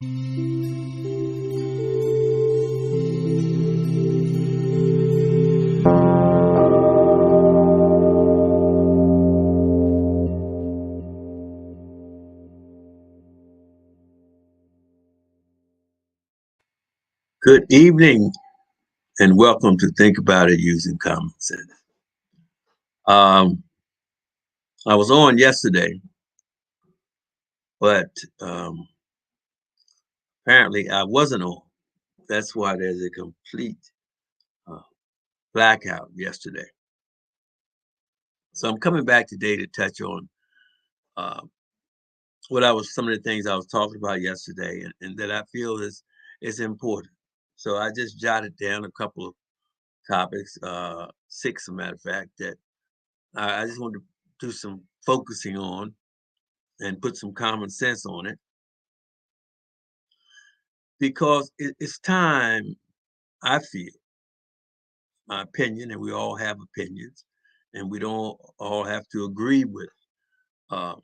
Good evening and welcome to Think About It Using Common Sense. Um, I was on yesterday, but apparently I wasn't on. That's why there's a complete uh, blackout yesterday. So I'm coming back today to touch on uh, some of the things I was talking about yesterday, and that I feel is important. So I just jotted down a couple of topics, six, as a matter of fact, that I just wanted to do some focusing on and put some common sense on it because it's time, I feel, my opinion, and we all have opinions, and we don't all have to agree with uh,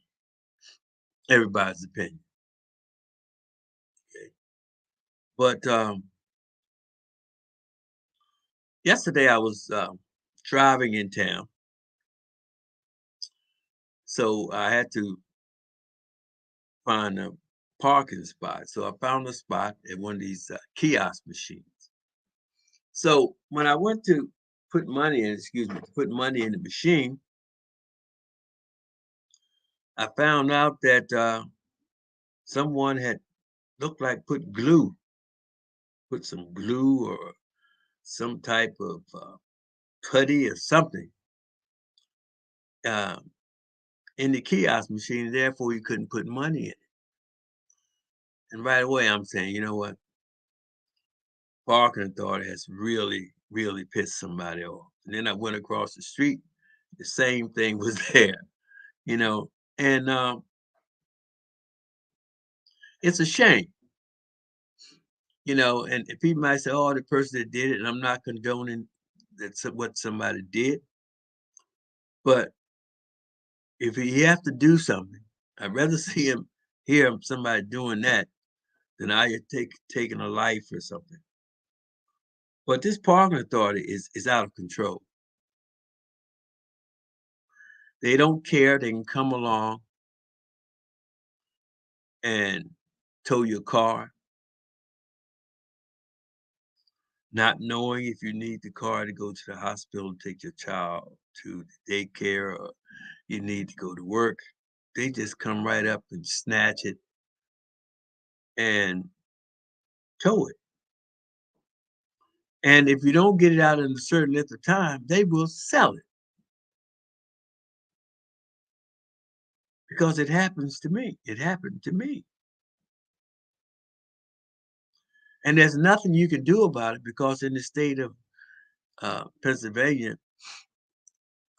everybody's opinion. Okay? But yesterday I was driving in town, so I had to find a parking spot. So I found a spot at one of these kiosk machines. So when I went to put money in the machine, I found out that someone had looked like put some glue or some type of putty or something uh, in the kiosk machine. And therefore, you couldn't put money in it. And right away, I'm saying, you know what? Parking authority has really, really pissed somebody off. And then I went across the street. The same thing was there, you know. And it's a shame, and people might say, oh, the person that did it, and I'm not condoning what somebody did. But if he have to do something, I'd rather hear somebody doing that than I taking a life or something. But this parking authority is out of control. They don't care. They can come along and tow your car, not knowing if you need the car to go to the hospital, take your child to the daycare, or you need to go to work. They just come right up and snatch it and tow it. And if you don't get it out in a certain length of time, they will sell it because it happens to me. It happened to me. And there's nothing you can do about it because in the state of Pennsylvania,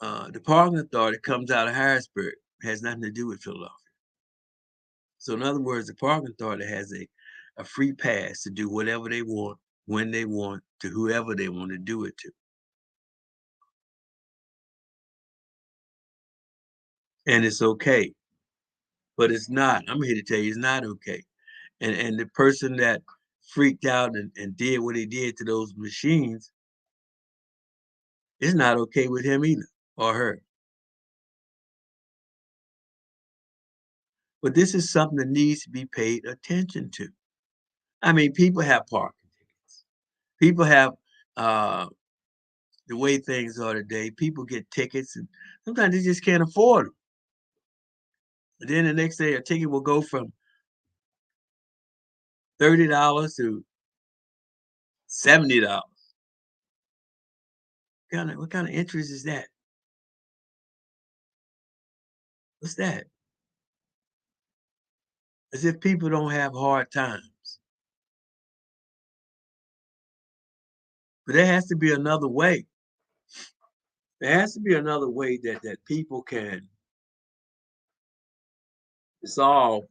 the parking authority comes out of Harrisburg, has nothing to do with Philadelphia. So in other words, the parking authority has a free pass to do whatever they want, when they want, to whoever they want to do it to. And it's okay. But it's not. I'm here to tell you it's not okay. And the person that freaked out and did what he did to those machines, it's not okay with him either or her. But this is something that needs to be paid attention to. I mean, people have parking tickets. People have uh, the way things are today. People get tickets, and sometimes they just can't afford them. And then the next day, a ticket will go from $30 to $70. What kind of interest is that? What's that? As if people don't have hard times. But there has to be another way. There has to be another way that people can solve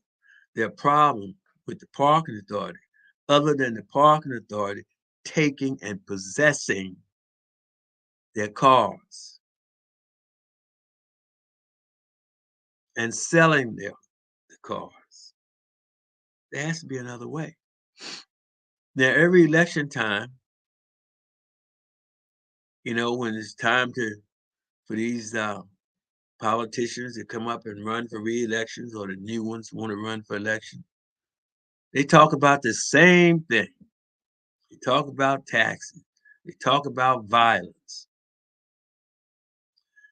their problem with the parking authority, other than the parking authority taking and possessing their cars and selling the cars. There has to be another way. Now, every election time, when it's time for these politicians to come up and run for re-elections, or the new ones want to run for election, they talk about the same thing. They talk about taxes. They talk about violence.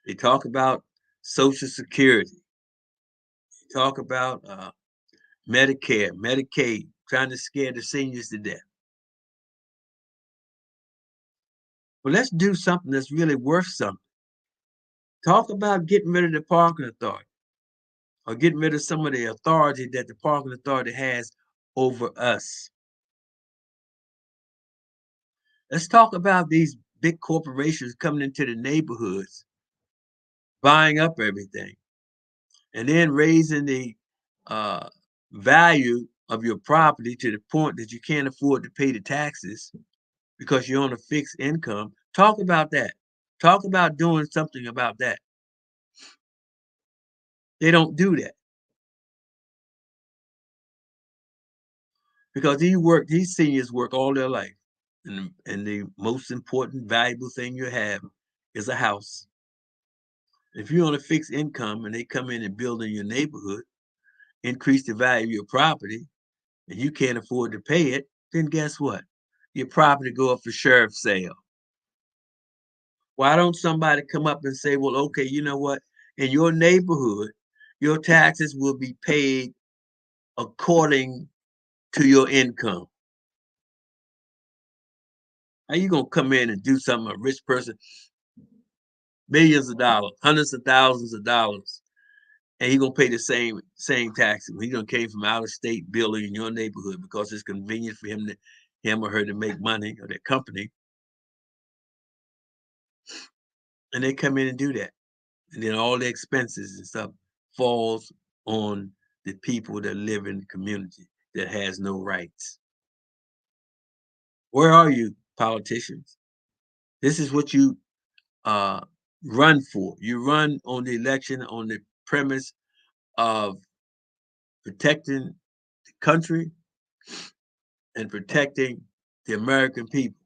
They talk about Social Security. They talk about Medicare, Medicaid, trying to scare the seniors to death. Well, let's do something that's really worth something. Talk about getting rid of the parking authority, or getting rid of some of the authority that the parking authority has over us. Let's talk about these big corporations coming into the neighborhoods, buying up everything, and then raising the uh, value of your property to the point that you can't afford to pay the taxes because you're on a fixed income. Talk about that. Talk about doing something about that. They don't do that because these seniors work all their life. And the most important, valuable thing you have is a house. If you're on a fixed income and they come in and build in your neighborhood, increase the value of your property, and you can't afford to pay it, then guess what? Your property go up for sheriff's sale. Why don't somebody come up and say, well, okay, you know what? In your neighborhood, your taxes will be paid according to your income. How you gonna come in and do something, a rich person, millions of dollars, hundreds of thousands of dollars, and he gonna pay the same taxes? He gonna came from out of state building in your neighborhood because it's convenient for him or her to make money, or their company, and they come in and do that, and then all the expenses and stuff falls on the people that live in the community that has no rights. Where are you, politicians? This is what you uh, run for. You run on the election on the premise of protecting the country and protecting the American people,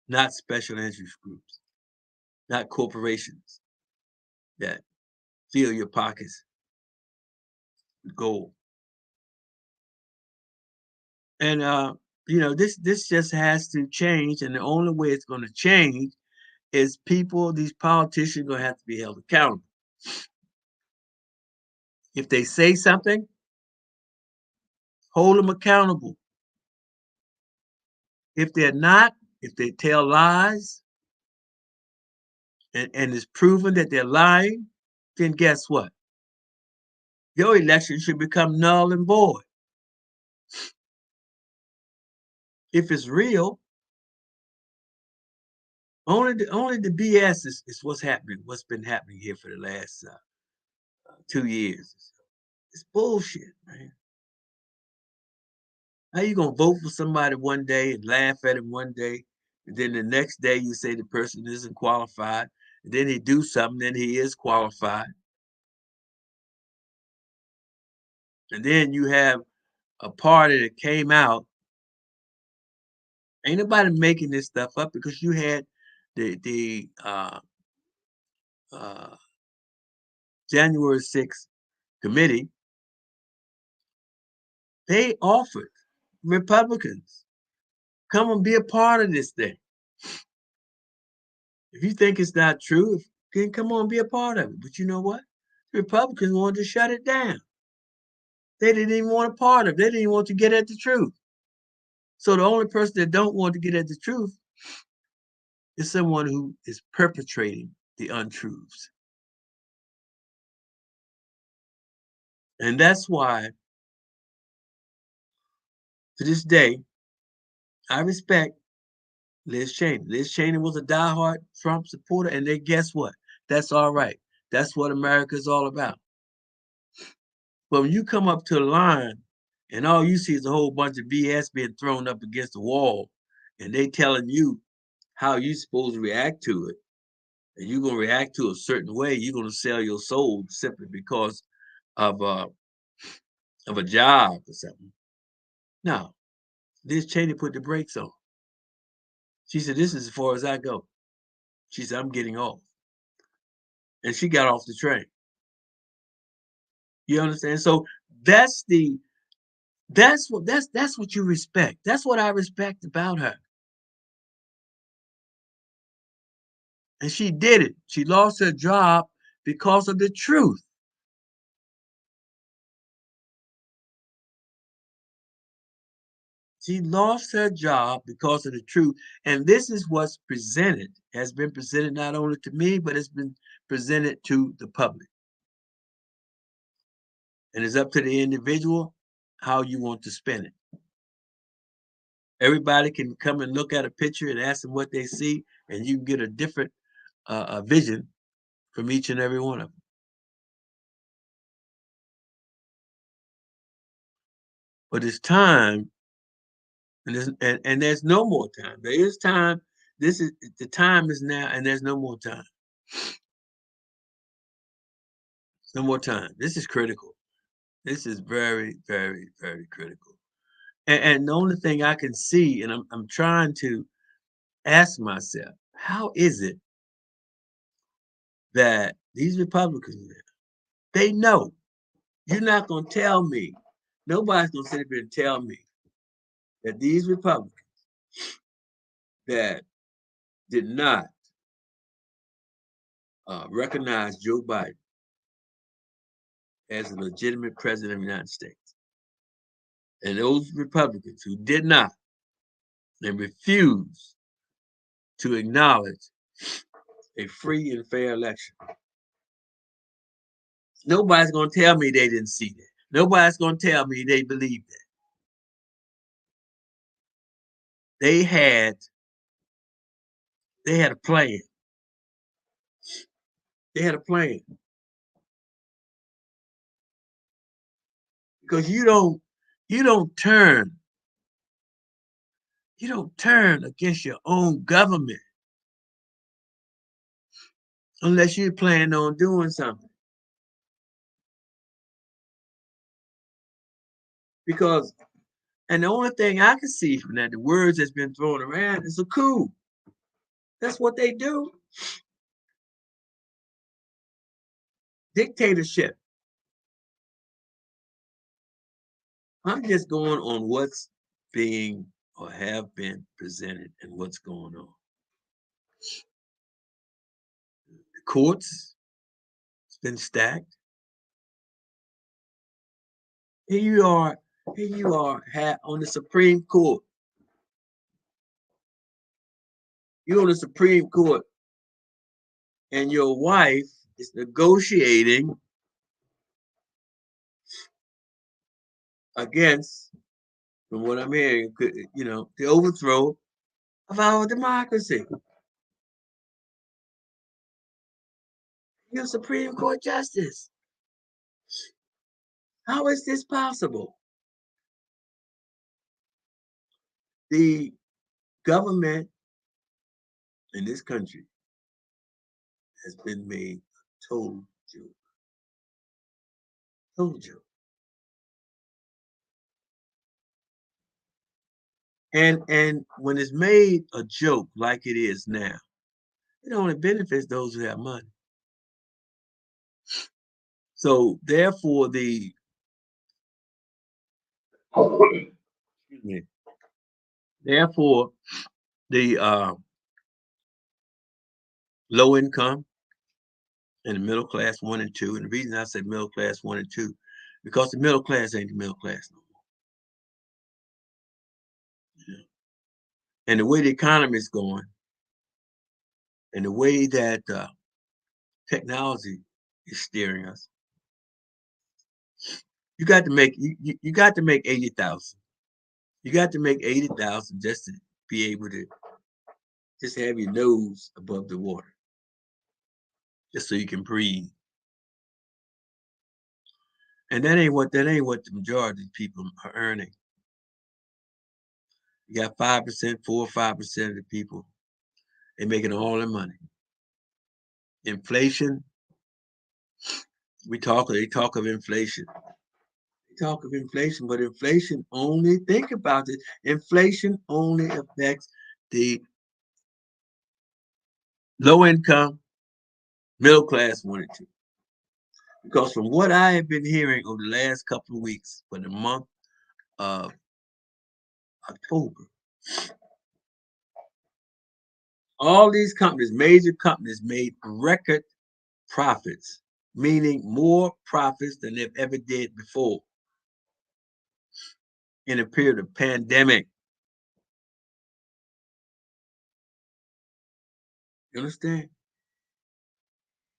not special interest groups, not corporations that fill your pockets with gold. And this just has to change, and the only way it's going to change is these politicians, going to have to be held accountable. If they say something, hold them accountable. If they're not, if they tell lies, and it's proven that they're lying, then guess what? Your election should become null and void. If it's real, only the BS is what's been happening here for the last 2 years. It's bullshit, man. How you gonna vote for somebody one day and laugh at him one day, and then the next day you say the person isn't qualified, and then he do something, then he is qualified, and then you have a party that came out. Ain't nobody making this stuff up, because you had the uh, January 6th committee. They offered Republicans, come and be a part of this thing. If you think it's not true, then come on, be a part of it. But you know what? The Republicans wanted to shut it down. They didn't even want a part of it. They didn't even want to get at the truth. So the only person that don't want to get at the truth is someone who is perpetrating the untruths. And that's why, to this day, I respect Liz Cheney. Liz Cheney was a diehard Trump supporter, and then guess what? That's all right. That's what America is all about. But when you come up to the line and all you see is a whole bunch of BS being thrown up against the wall, and they telling you how you supposed to react to it, and you're gonna react to a certain way, you're gonna sell your soul simply because of a job or something. No, Liz Cheney put the brakes on. She said, "This is as far as I go." She said, "I'm getting off," and she got off the train. You understand? So that's the that's what you respect. That's what I respect about her. And she did it. She lost her job because of the truth. She lost her job because of the truth. And this is what's presented, has been presented not only to me, but it's been presented to the public. And it's up to the individual how you want to spin it. Everybody can come and look at a picture and ask them what they see, and you can get a different vision from each and every one of them. But it's time, and there's no more time. There is time. This is the time is now, and there's no more time. No more time. This is critical. This is very, very, very critical. And the only thing I can see, and I'm trying to ask myself, how is it that these Republicans, they know you're not going to tell me, nobody's going to sit here and tell me that these Republicans that did not recognize Joe Biden as a legitimate president of the United States, and those Republicans who did not and refused to acknowledge a free and fair election, nobody's going to tell me they didn't see that. Nobody's going to tell me they believe that. They had a plan. They had a plan. Because you don't turn against your own government unless you plan on doing something. Because and the only thing I can see from that, the words that's been thrown around is a coup. That's what they do. Dictatorship. I'm just going on what's being or have been presented and what's going on. The courts, it's been stacked. Here you are on the Supreme Court. You're on the Supreme Court, and your wife is negotiating against, from what I'm hearing, the overthrow of our democracy. You're Supreme Court Justice. How is this possible? The government in this country has been made a total joke. Total joke. And when it's made a joke like it is now, it only benefits those who have money. So therefore, excuse me, therefore the low income and the middle class 1 and 2, and the reason I said middle class 1 and 2, because the middle class ain't the middle class no more. Yeah. And the way the economy is going, and the way that technology is steering us, you got to make you got to make 80,000. You got to make 80,000 just to be able to just have your nose above the water, just so you can breathe. And that ain't what the majority of people are earning. You got 5%, 4 or 5% of the people, they're making all their money. Inflation They talk of inflation. They talk of inflation, but inflation only, think about it, inflation only affects the low income, middle class one and two. Because from what I have been hearing over the last couple of weeks, for the month of October, all these companies, major companies, made record profits, meaning more profits than they've ever did before in a period of pandemic. You understand?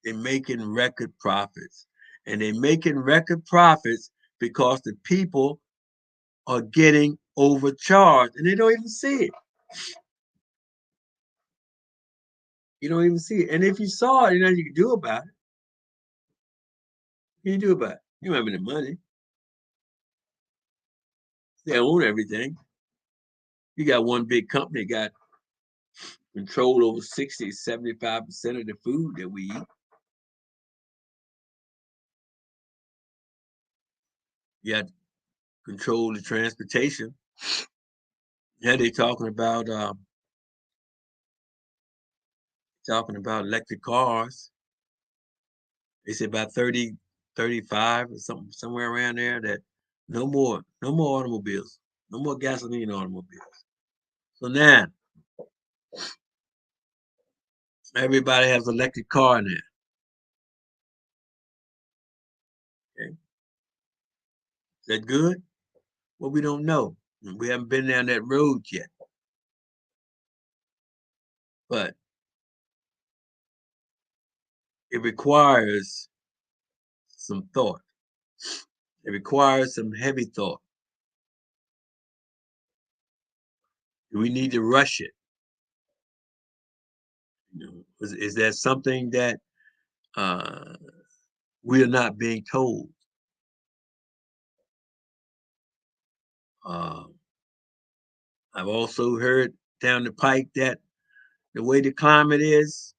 They're making record profits. And they're making record profits because the people are getting overcharged and they don't even see it. You don't even see it. And if you saw it, you know you can do about it. What can you do about it? You don't have any money. They own everything. You got one big company got control over 60, 75% of the food that we eat. You got control the transportation. Yeah, they talking about electric cars. They said about 30, 35 or something, somewhere around there that no more automobiles, no more gasoline automobiles. So now everybody has an electric car now. Okay. Is that good? Well, we don't know. We haven't been down that road yet. But it requires some thought. It requires some heavy thought. Do we need to rush it? You know, is that something that uh, we are not being told? Uh, I've also heard down the pike that the way the climate is,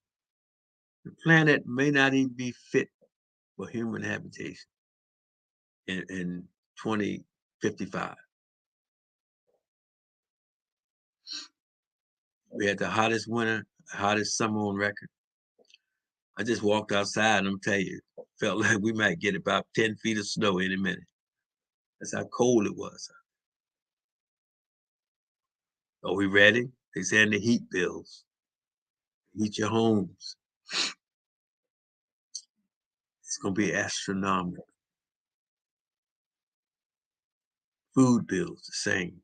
the planet may not even be fit for human habitation in 2055. We had the hottest winter, hottest summer on record. I just walked outside and I'm telling you, felt like we might get about 10 feet of snow any minute. That's how cold it was. Are we ready? They saying the heat bills, heat your homes. It's going to be astronomical. Food bills, the same.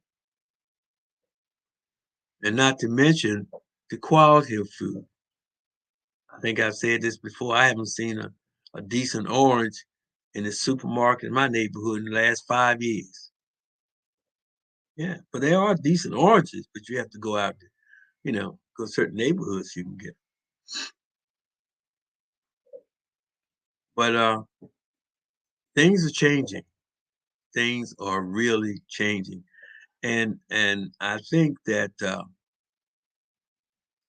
And not to mention the quality of food. I think I've said this before. I haven't seen a decent orange in the supermarket in my neighborhood in the last 5 years. Yeah, but there are decent oranges, but you have to go out, go to certain neighborhoods you can get. But things are changing. Things are really changing, and I think that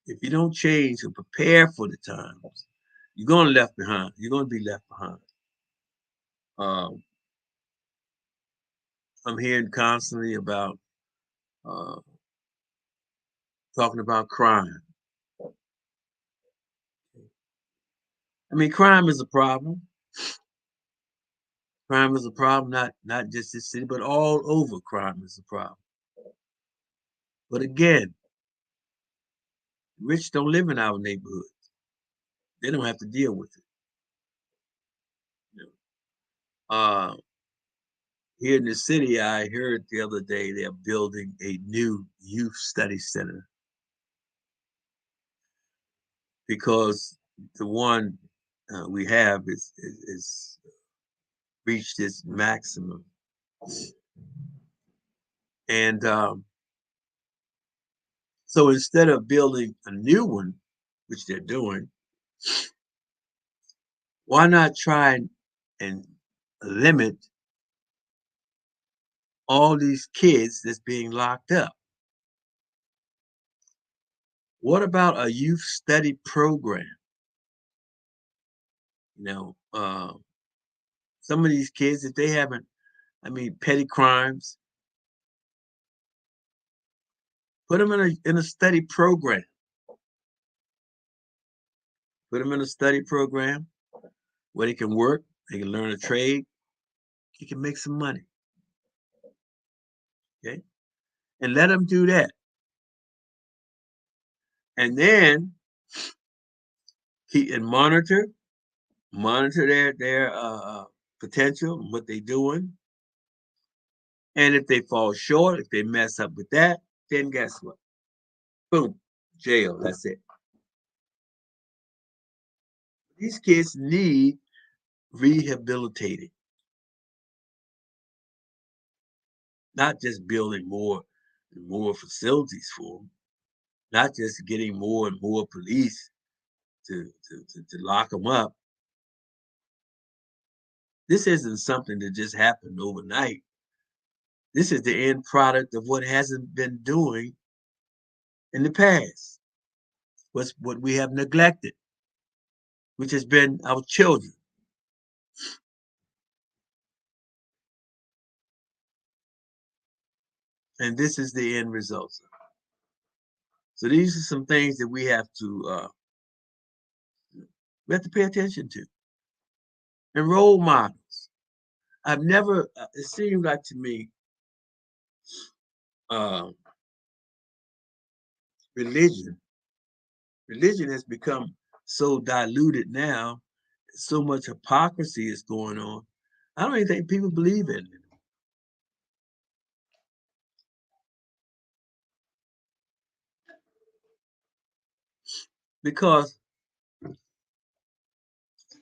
if you don't change and prepare for the times, you're going to left behind. You're going to be left behind. Um, I'm hearing constantly about uh, talking about crime. I mean, crime is a problem. Crime is a problem, not just this city, but all over. Crime is a problem. But again, rich don't live in our neighborhoods. They don't have to deal with it. You know. Here in the city, I heard the other day they're building a new youth study center because the one we have is reached its maximum. And so instead of building a new one, which they're doing, why not try and limit all these kids that's being locked up? What about a youth study program? You know, Some of these kids, if they haven't, petty crimes, put them in a study program. Put them in a study program where they can work, they can learn a trade, they can make some money. Okay, and let them do that, and then keep and monitor their potential and what they're doing. And if they fall short, if they mess up with that, then guess what? Boom, jail. That's it. These kids need rehabilitating, not just building more and more facilities for them, not just getting more and more police to lock them up. This isn't something that just happened overnight. This is the end product of what hasn't been doing in the past. What we have neglected, which has been our children. And this is the end result. So these are some things that we have to pay attention to. And role models. I've never. It seems like to me, uh, religion. Religion has become so diluted now. So much hypocrisy is going on. I don't even think people believe in it because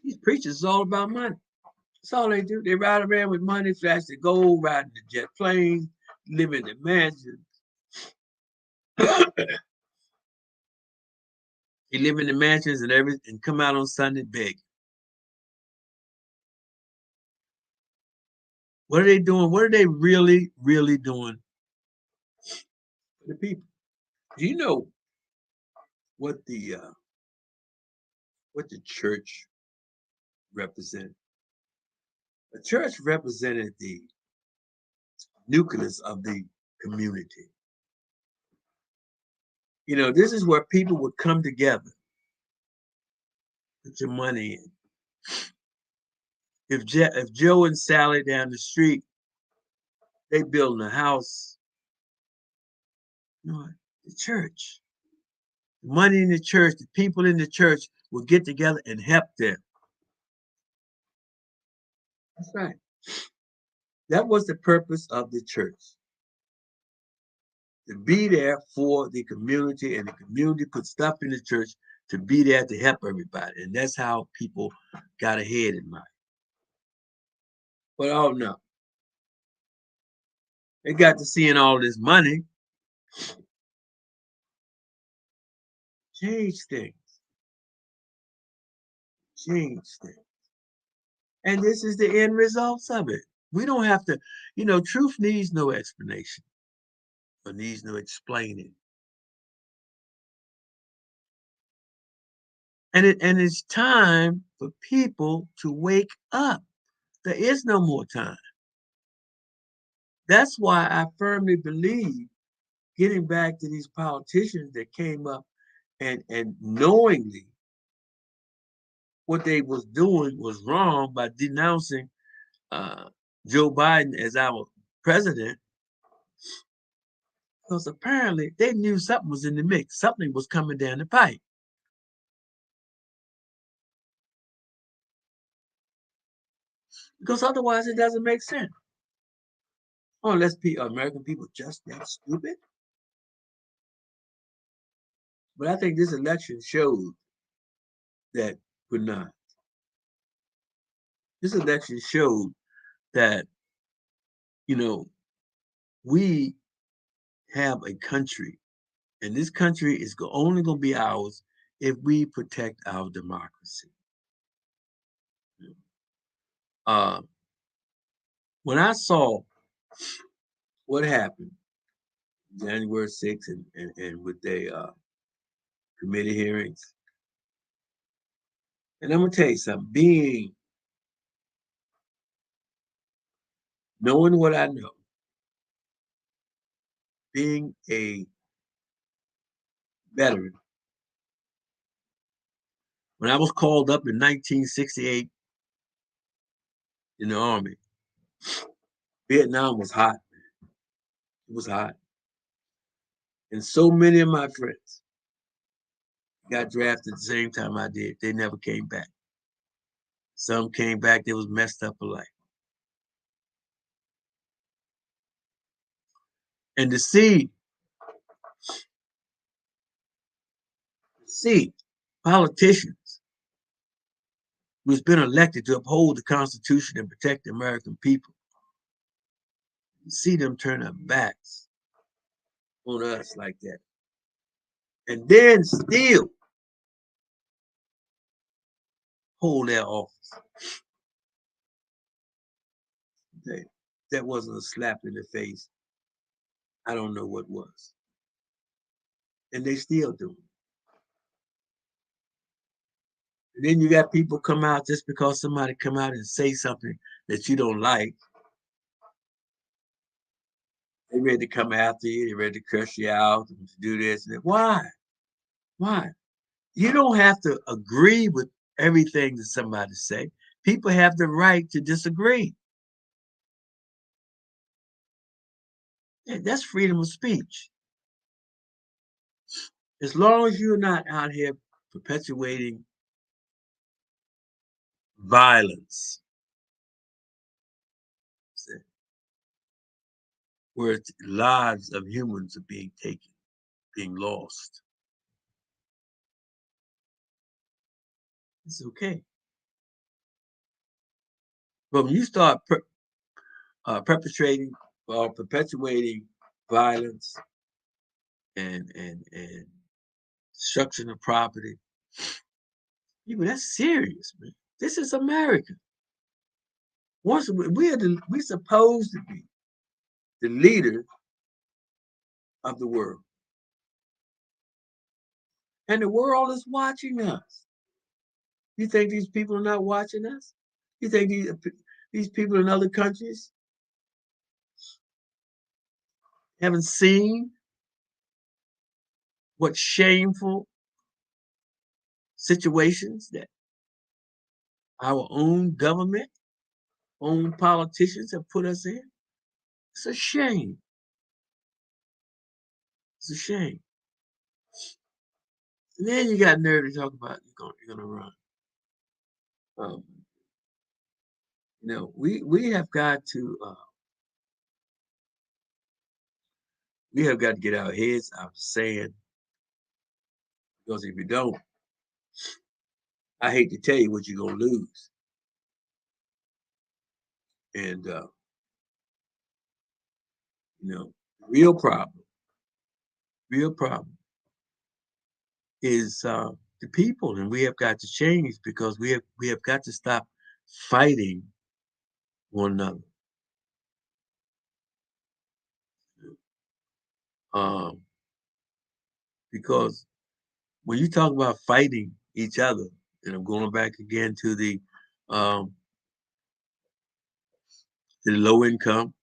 these preachers is all about money. That's all they do. They ride around with money, flash the gold, riding the jet planes, live in the mansions. They live in the mansions and everything, and come out on Sunday beg. What are they doing? What are they really, really doing for the people? Do you know what the church represented? The church represented the nucleus of the community. This is where people would come together, put your money in. If Joe and Sally down the street, they building a house, the church, the money in the church, the people in the church will get together and help them. That's right. That was the purpose of the church. To be there for the community, and the community put stuff in the church to be there to help everybody. And that's how people got ahead in life. But oh no, they got to seeing all this money change things. Change things. And this is the end results of it. We don't have to, truth needs no explanation or needs no explaining. And it's time for people to wake up. There is no more time. That's why I firmly believe, getting back to these politicians that came up and knowingly what they was doing was wrong by denouncing Joe Biden as our president, because apparently they knew something was in the mix. Something was coming down the pipe. Because otherwise it doesn't make sense. Unless American people just that stupid. But I think this election showed that we're not. This election showed that, you know, we have a country, and this country is only going to be ours if we protect our democracy. Uh, when I saw what happened January 6th and with the committee hearings, and I'm going to tell you something, being knowing what I know, being a veteran, when I was called up in 1968 in the Army, Vietnam was hot. It was hot. And so many of my friends got drafted at the same time I did. They never came back. Some came back, they was messed up for life. And to see politicians who's been elected to uphold the Constitution and protect the American people, see them turn their backs on us like that. And then still hold their office. That wasn't a slap in the face. I don't know what was. And they still do. And then you got people come out just because somebody come out and say something that you don't like. They ready to come after you. They ready to curse you out and to do this and that. Why? Why? You don't have to agree with everything that somebody say. People have the right to disagree. That's freedom of speech. As long as you're not out here perpetuating violence, where lives of humans are being taken, being lost, it's okay. But when you start perpetrating or perpetuating violence and destruction of property, people, that's serious, man. This is America. Once we're supposed to be the leader of the world, and the world is watching us. You think these people are not watching us? You think these people in other countries haven't seen what shameful situations that our own government, own politicians have put us in? It's a shame. It's a shame. And then you got nerve to talk about you're gonna run. Um, we have got to get our heads out of sand, because if you don't, I hate to tell you what you're gonna lose. And real problem is the people, and we have got to change, because we have got to stop fighting one another. Um, because when you talk about fighting each other, and I'm going back again to the low income,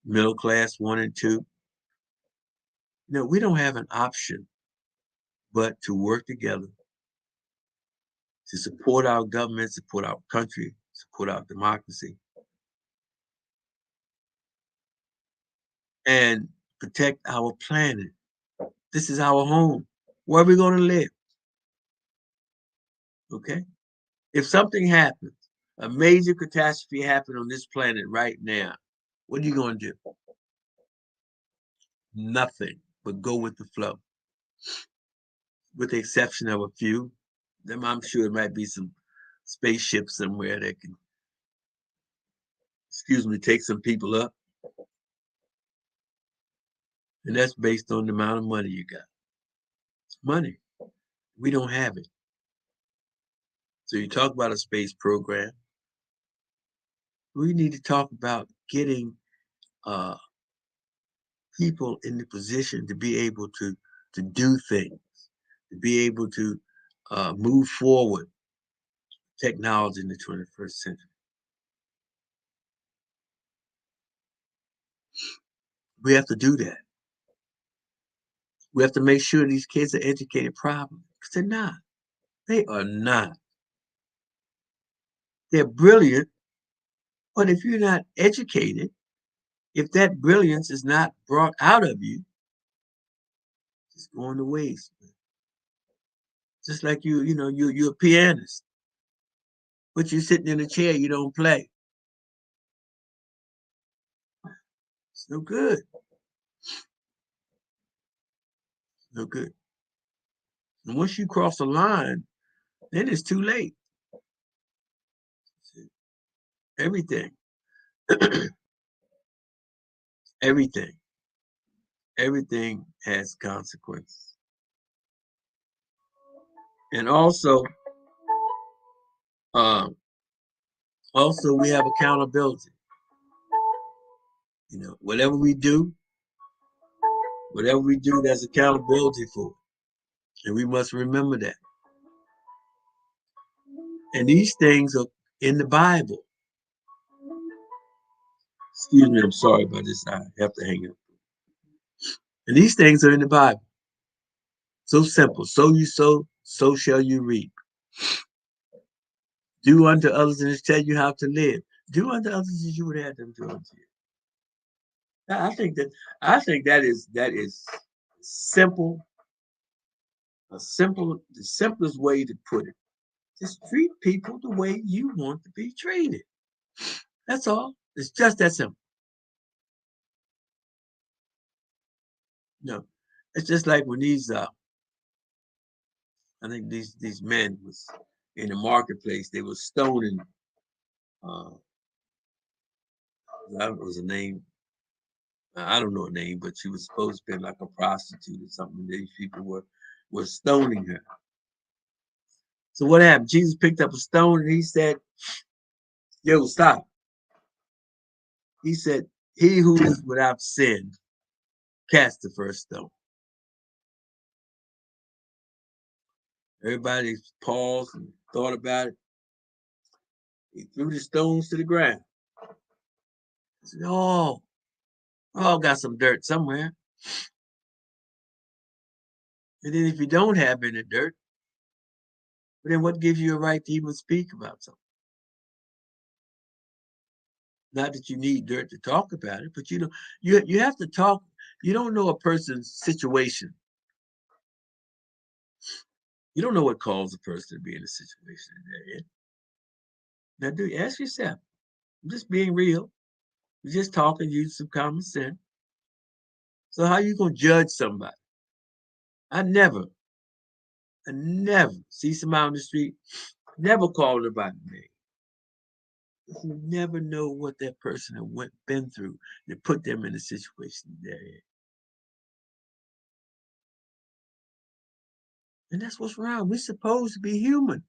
middle class 1 and 2, we don't have an option but to work together to support our government, support our country, support our democracy, and protect our planet. This is our home. Where are we going to live? Okay? If something happens, a major catastrophe happened on this planet right now, what are you going to do? Nothing but go with the flow, with the exception of a few. I'm sure there might be some spaceship somewhere that can, take some people up. And that's based on the amount of money you got. Money. We don't have it. So you talk about a space program. We need to talk about getting uh, people in the position to be able to do things, to be able to move forward technology in the 21st century. We have to do that. We have to make sure these kids are educated properly, because they're not. They are not. They're brilliant, but if you're not educated, if that brilliance is not brought out of you, it's going to waste. Just like you're a pianist, but you're sitting in a chair, you don't play. It's no good. No good. And once you cross the line, then it's too late. Everything, everything, everything has consequences. And uh, also we have accountability. Whatever we do, there's accountability for it. And we must remember that. And these things are in the Bible. Excuse me, I'm sorry about this. I have to hang up. And these things are in the Bible. So simple. So you sow, so shall you reap. Do unto others, and it tell you how to live. Do unto others as you would have them do unto you. I think that is simple, the simplest way to put it. Just treat people the way you want to be treated. That's all. It's just that simple. No, it's just like when I think these men was in the marketplace. They were stoning. That was a name. I don't know her name, but she was supposed to be like a prostitute or something. These people were stoning her. So what happened? Jesus picked up a stone and he said, "Yo, stop." He said, "He who is without sin, cast the first stone." Everybody paused and thought about it. He threw the stones to the ground. He said, "Oh, all got some dirt somewhere." And then if you don't have any dirt, then what gives you a right to even speak about something? Not that you need dirt to talk about it, but you have to talk. You don't know a person's situation. You don't know what caused a person to be in a situation they're in. Now, do you ask yourself? I'm just being real. You're just talking, use some common sense. So how you gonna judge somebody? I never, I never see somebody on the street, never call nobody name. You never know what that person has been through to put them in the situation they're in. And that's what's wrong. We're supposed to be human.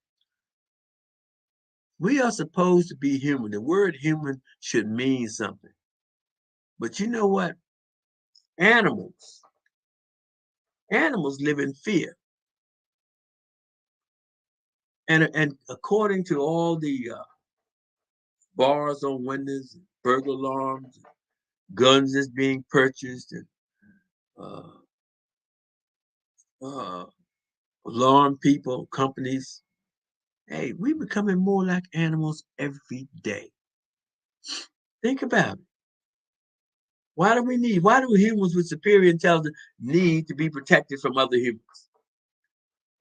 We are supposed to be human. The word human should mean something. But you know what? Animals, animals live in fear. And according to all the bars on windows, burglar alarms, guns that's being purchased, and uh, uh, alarm people, companies. Hey, we're becoming more like animals every day. Think about it. Why do humans with superior intelligence need to be protected from other humans?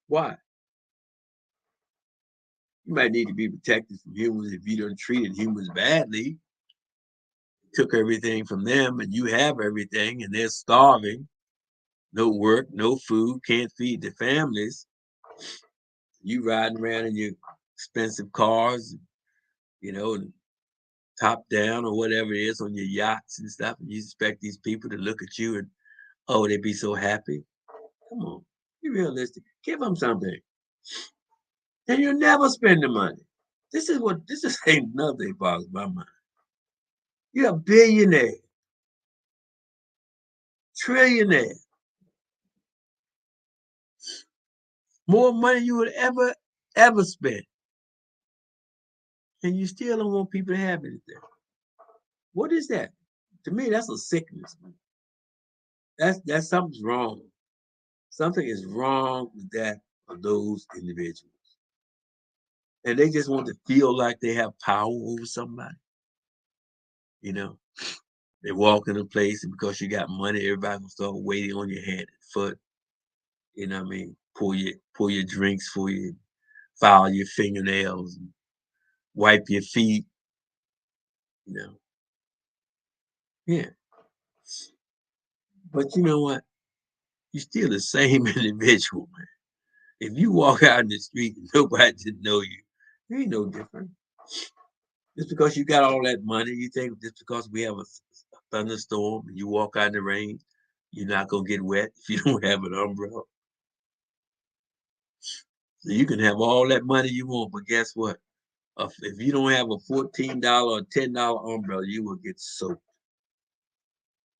Why? You might need to be protected from humans if you don't treated humans badly, took everything from them, and you have everything, and they're starving, no work, no food, can't feed their families. You riding around in your expensive cars, and top down or whatever it is on your yachts and stuff, and you expect these people to look at you and they'd be so happy. Come on, be realistic. Give them something, and you'll never spend the money. This is ain't nothing boggles my mind. You're a billionaire, trillionaire, more money you would ever spend, and you still don't want people to have anything. What is that? To me, that's a sickness, man. That's something's wrong. Something is wrong with that of those individuals. And they just want to feel like they have power over somebody. You know, they walk in a place and because you got money, everybody gonna start waiting on your hand and foot. You know what I mean? Pour your drinks for you, file your fingernails, and wipe your feet, you know. Yeah. But you know what? You're still the same individual, man. If you walk out in the street and nobody didn't know you, you ain't no different. Just because you got all that money, you think just because we have a thunderstorm and you walk out in the rain, you're not gonna get wet if you don't have an umbrella. So you can have all that money you want, but guess what? If you don't have a $14 or $10 umbrella, you will get soaked.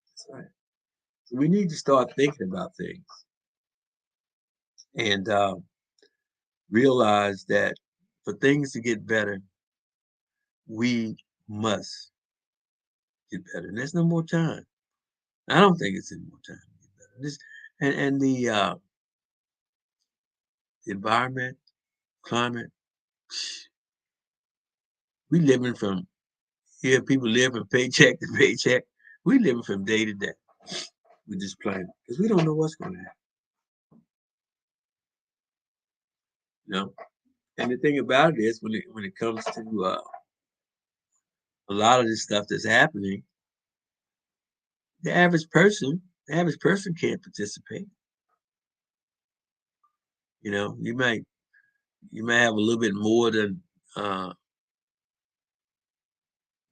That's right. So we need to start thinking about things and realize that for things to get better, we must get better. And there's no more time. I don't think it's any more time to get better. And the environment, climate, we living from here. People live from paycheck to paycheck. We living from day to day with this planet because we don't know what's going to happen. You know. And the thing about it is, when it comes to a lot of this stuff that's happening, the average person can't participate. You know, you might have a little bit more than uh,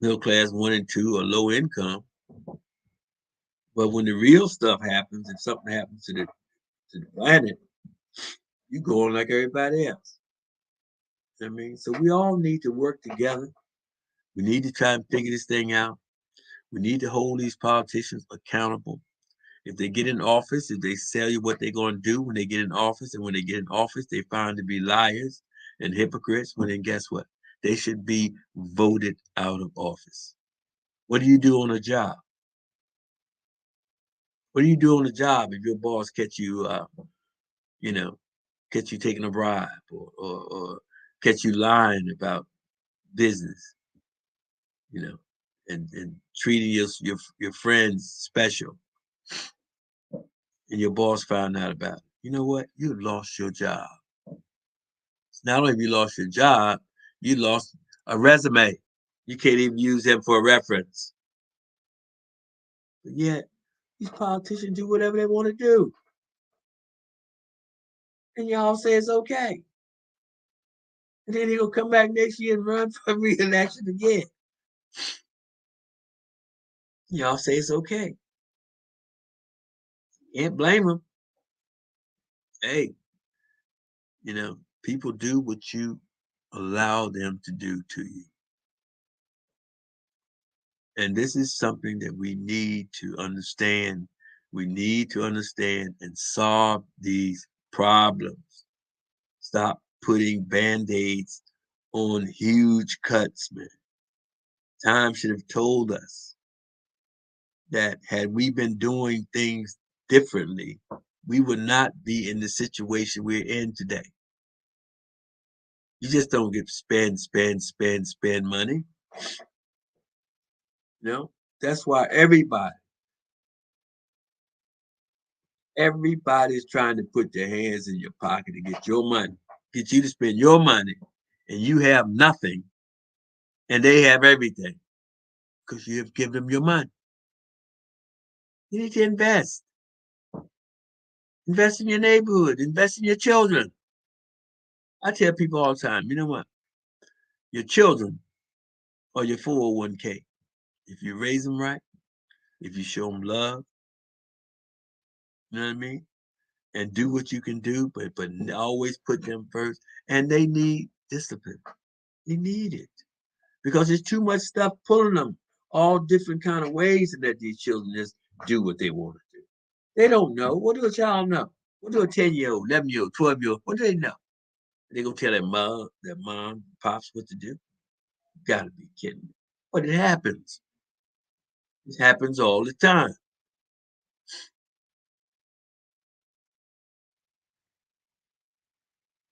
middle class one and two or low income, but when the real stuff happens, if something happens to the planet, you go on like everybody else. I mean, so we all need to work together. We need to try and figure this thing out. We need to hold these politicians accountable. If they get in office, if they tell you what they're going to do when they get in office, and when they get in office, they find to be liars and hypocrites, well, then guess what? They should be voted out of office. What do you do on a job? What do you do on a job if your boss catch you, you know, catch you taking a bribe or catch you lying about business, you know, and treating your friends special, and your boss found out about it? You know what? You lost your job. Not only have you lost your job, you lost a resume. You can't even use them for a reference. But yet, these politicians do whatever they want to do. And y'all say it's okay. And then he'll come back next year and run for re-election again. Y'all say it's okay. Can't blame them. Hey, people do what you allow them to do to you. And this is something that we need to understand. We need to understand and solve these problems. Stop putting band-aids on huge cuts, man. Time should have told us that had we been doing things differently, we would not be in the situation we're in today. You just don't get spend money. You know, that's why everybody's trying to put their hands in your pocket to get your money, get you to spend your money, and you have nothing, and they have everything because you have given them your money. You need to invest. Invest in your neighborhood. Invest in your children. I tell people all the time, you know what? Your children are your 401k. If you raise them right, if you show them love, you know what I mean? And do what you can do, but always put them first. And they need discipline. They need it because there's too much stuff pulling them all different kind of ways, and that these children just do what they want to do. They don't know. What do a child know? What do a 10-year-old, 11-year-old, 12-year-old? What do they know? They gonna tell their mom, pops what to do? You gotta be kidding me. But it happens. It happens all the time.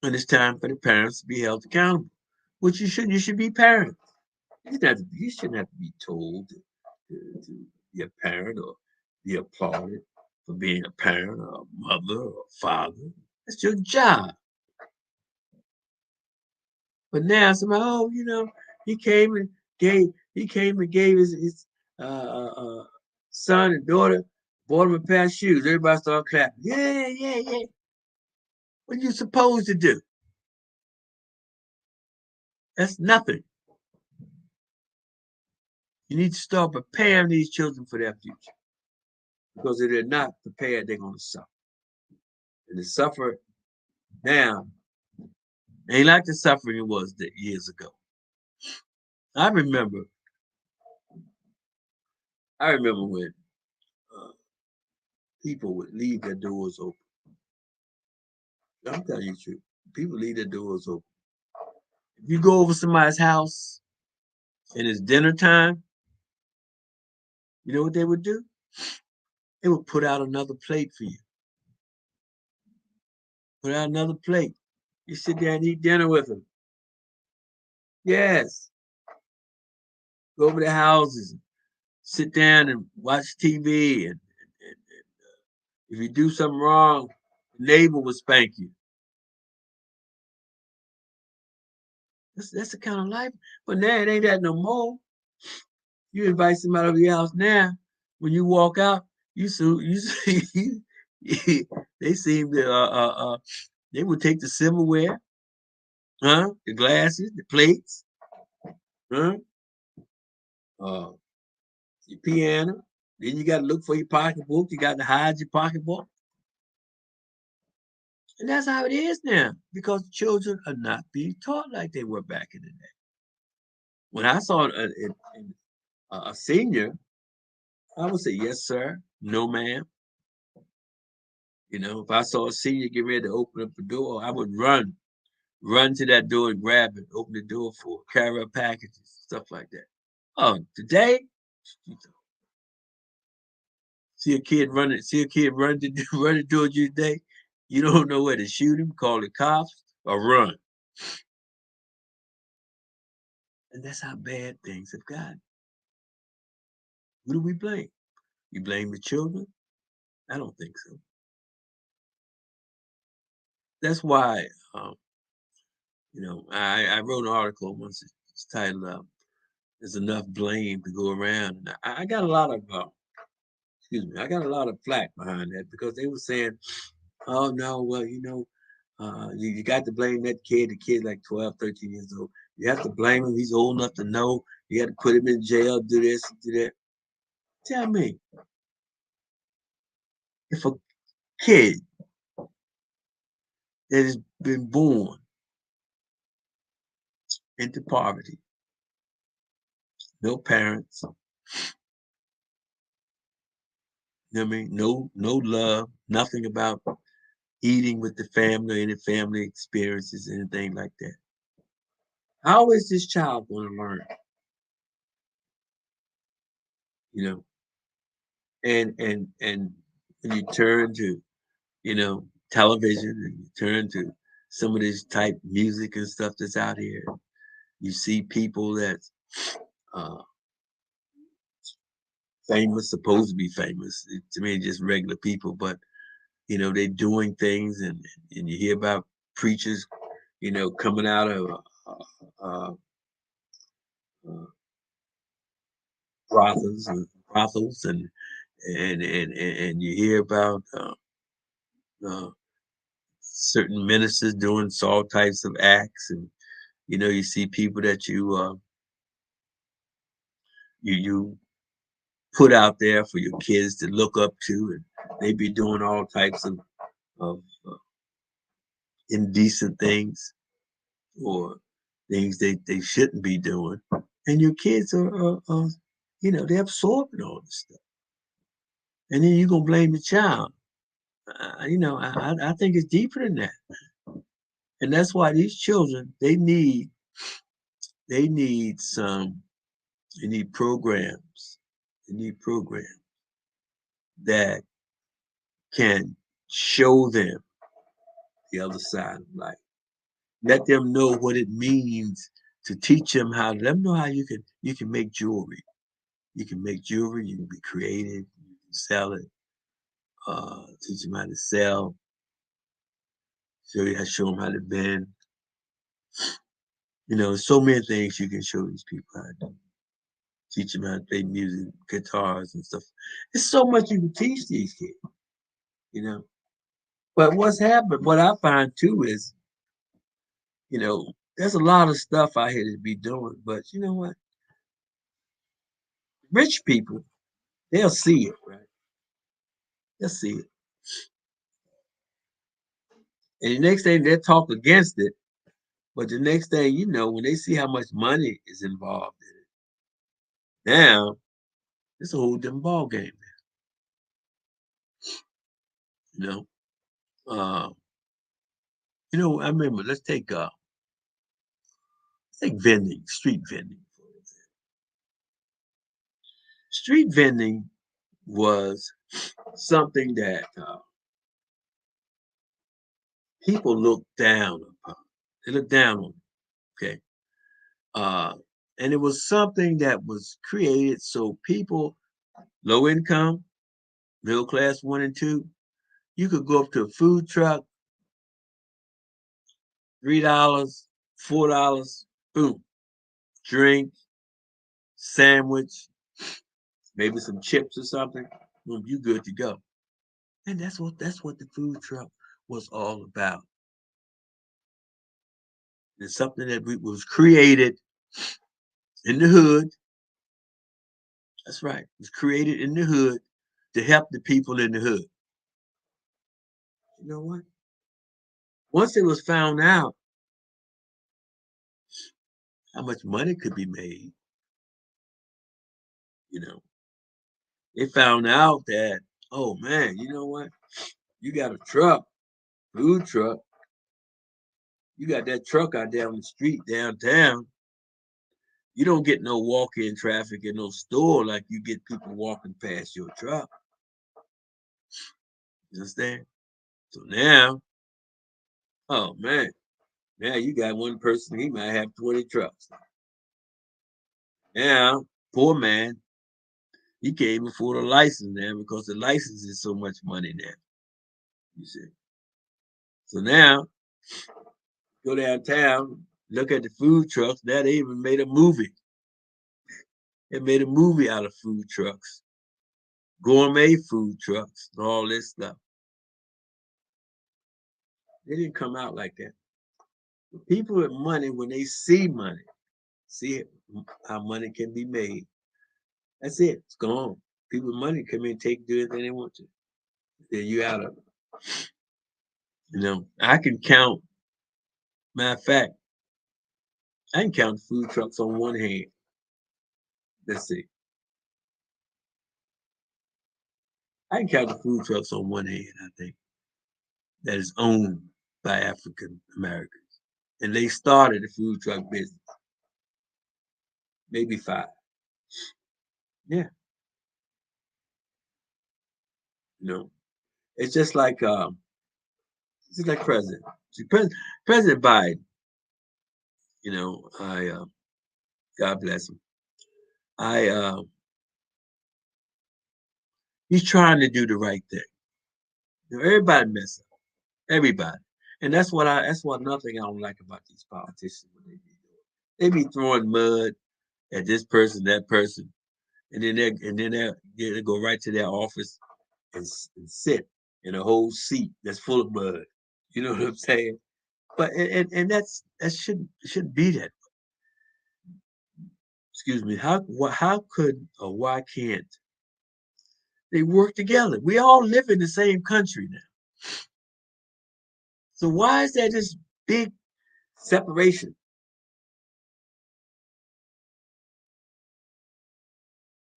And it's time for the parents to be held accountable, which you shouldn't. You should be parents. You shouldn't have to be told to be a parent or be applauded for being a parent or a mother or a father. That's your job. But now somebody, oh, he came and gave his son and daughter, bought him a pair of shoes. Everybody started clapping. Yeah, yeah, yeah. What are you supposed to do? That's nothing. You need to start preparing these children for their future. Because if they're not prepared, they're going to suffer. And the suffer now ain't like the suffering it was years ago. I remember when uh, people would leave their doors open. I'm telling you the truth. People leave their doors open. If you go over somebody's house and it's dinner time, you know what they would do? They would put out another plate for you. Put out another plate. You sit there and eat dinner with them. Yes. Go over their houses, sit down and watch TV. And if you do something wrong, the neighbor will spank you. That's the kind of life. But now it ain't that no more. You invite somebody over your house now. When you walk out, you see they seem to they would take the silverware, the glasses, the plates, huh, uh, your piano. Then you got to look for your pocketbook. You got to hide your pocketbook, and that's how it is now because children are not being taught like they were back in the day. When I saw a senior, I would say yes, sir, no, ma'am. If I saw a senior get ready to open up the door, I would run to that door and grab it, open the door for carry up packages, stuff like that. Oh, today, see a kid run to running towards you today. You don't know where to shoot him, call the cops, or run. And that's how bad things have gotten. Who do we blame? You blame the children? I don't think so. That's why, I wrote an article once. It's titled "There's Enough Blame to Go Around." And I got a lot of, I got a lot of flack behind that because they were saying, "Oh no, well, you got to blame that kid. The kid's like 12, 13 years old. You have to blame him. He's old enough to know. You got to put him in jail. Do this, do that." Tell me, if a kid that has been born into poverty, no parents, you know what I mean? No love, nothing about eating with the family, any family experiences, anything like that. How is this child going to learn? You know, and when you turn to, television and you turn to some of this type music and stuff that's out here, you see people that's uh, famous, supposed to be famous. To me, just regular people, but they're doing things, and you hear about preachers, coming out of uh, uh, brothels, and you hear about uh, certain ministers doing all types of acts, and you see people that you put out there for your kids to look up to, and they be doing all types of indecent things or things they shouldn't be doing, and your kids are they're absorbing all this stuff, and then you're gonna blame the child. I think it's deeper than that, and that's why these children they need some they need programs that can show them the other side of life. Let them know what it means to teach them how. Let them know how you can make jewelry. You can make jewelry. You can be creative. You can sell it. Teach them how to sell. Show them how to bend. So many things you can show these people how to do. Teach them how to play music, guitars and stuff. There's so much you can teach these kids, you know. But what's happened, what I find too is, there's a lot of stuff out here to be doing, but you know what? Rich people, they'll see it, right? They'll see it. And the next thing they'll talk against it, but the next thing you know, when they see how much money is involved in it, now it's a whole different ball game, you know. Uh, I remember let's take vending, street vending. Street vending was something that people look down upon. They look down on it, okay? Uh, and it was something that was created so people, low income, middle class one and two, you could go up to a food truck, $3, $4, boom, drink, sandwich, maybe some chips or something, boom, you good to go. And that's what the food truck was all about. It's something that was created in the hood. That's right. It was created in the hood to help the people in the hood. You know what? Once it was found out how much money could be made, you know, they found out that, oh man, you know what? You got a truck, food truck. You got that truck out there on the street downtown. You don't get no walk-in traffic in no store like you get people walking past your truck. You understand? So now, oh man, now you got one person, he might have 20 trucks. Now, poor man, he can't even afford a license now because the license is so much money now. You see. So now, go downtown, look at the food trucks. Now they even made a movie. They made a movie out of food trucks, gourmet food trucks, and all this stuff. They didn't come out like that. People with money, when they see money, see how money can be made. That's it. It's gone. People with money come in, take, do anything they want to. Then you out of it. I can count. Matter of fact, I can count food trucks on one hand. Let's see. I can count the food trucks on one hand, I think, that is owned by African Americans. And they started the food truck business. Maybe five. Yeah. You know, it's just like President. See, President Biden, I God bless him. I He's trying to do the right thing. Everybody mess up. Everybody. And that's what another thing I don't like about these politicians when they be doing. They be throwing mud at this person, that person, and then they go right to their office and sit in a whole seat that's full of mud. You know what I'm saying? But and that shouldn't be that. Excuse me. How could or why can't they work together? We all live in the same country now. So why is there this big separation?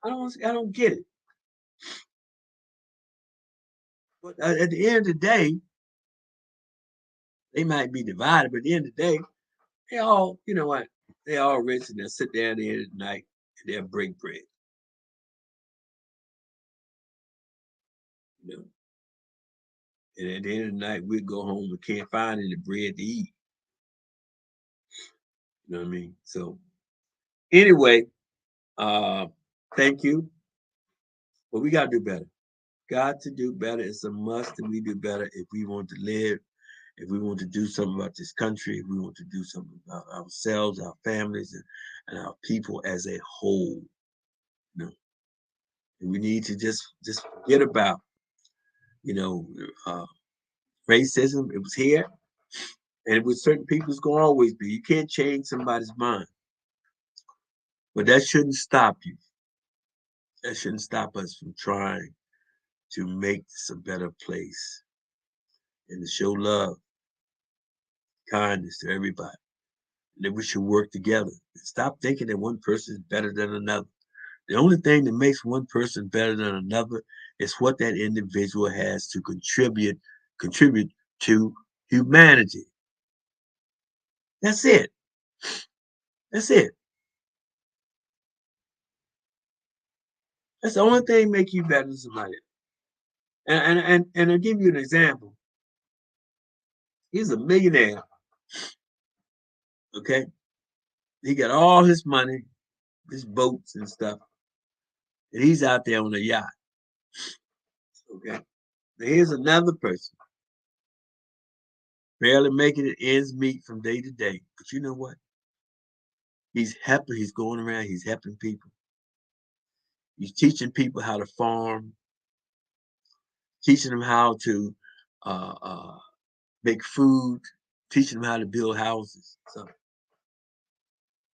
I don't get it. But at the end of the day, they might be divided, but at the end of the day, they all, you know what? They all rich and they'll sit down there at night and they'll break bread. You know, and at the end of the night, we'd go home and can't find any bread to eat. You know what I mean? So anyway, thank you. But we gotta do better. Got to do better. It's a must that we do better if we want to live, if we want to do something about this country, if we want to do something about ourselves, our families, and our people as a whole. You know, and we need to just forget about, you know, uh, racism. It was here, and with certain people, it's gonna always be. You can't change somebody's mind, but that shouldn't stop you. That shouldn't stop us from trying to make this a better place and to show love, kindness to everybody. And that we should work together. Stop thinking that one person is better than another. The only thing that makes one person better than another is what that individual has to contribute to humanity. That's it. That's it. That's the only thing make you better than somebody. And I'll give you an example. He's a millionaire. Okay, he got all his money, his boats and stuff, and he's out there on a yacht. Okay, now here's another person barely making it ends meet from day to day. But you know what? He's helping. He's going around. He's helping people. He's teaching people how to farm, teaching them how to uh, uh, make food, teaching them how to build houses. So,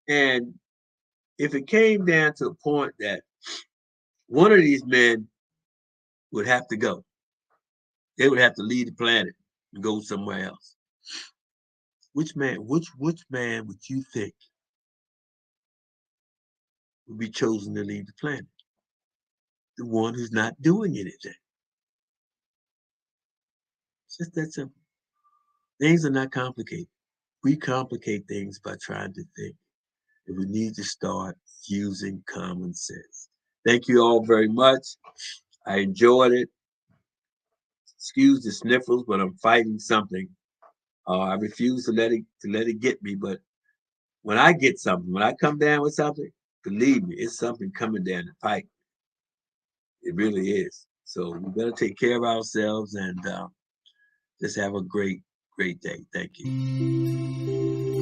and if it came down to a point that one of these men would have to go, they would have to leave the planet and go somewhere else. Which man would you think would be chosen to leave the planet? The one who's not doing anything. It's just that simple. Things are not complicated. We complicate things by trying to think. And we need to start using common sense. Thank you all very much. I enjoyed it. Excuse the sniffles, but I'm fighting something. I refuse to let it get me. But when I get something, when I come down with something, believe me, it's something coming down the pipe. It really is. So we better take care of ourselves and just have a great day. Thank you.